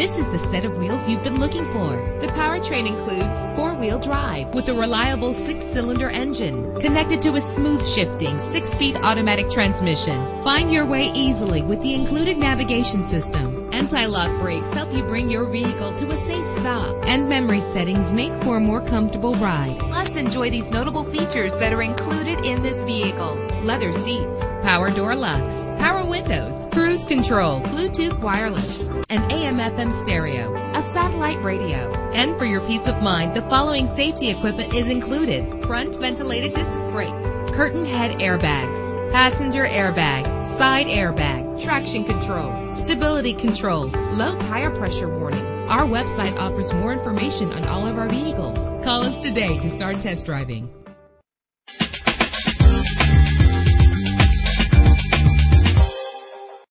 This is the set of wheels you've been looking for. The powertrain includes four-wheel drive with a reliable 6-cylinder engine connected to a smooth shifting 6-speed automatic transmission. Find your way easily with the included navigation system. Anti-lock brakes help you bring your vehicle to a safe stop, and memory settings make for a more comfortable ride. Plus, enjoy these notable features that are included in this vehicle: leather seats, power door locks, power windows, cruise control, Bluetooth wireless, an AM/FM stereo, a satellite radio. And for your peace of mind, the following safety equipment is included: front ventilated disc brakes, curtain head airbags, passenger airbag, side airbag, traction control, stability control, low tire pressure warning. Our website offers more information on all of our vehicles. Call us today to start test driving.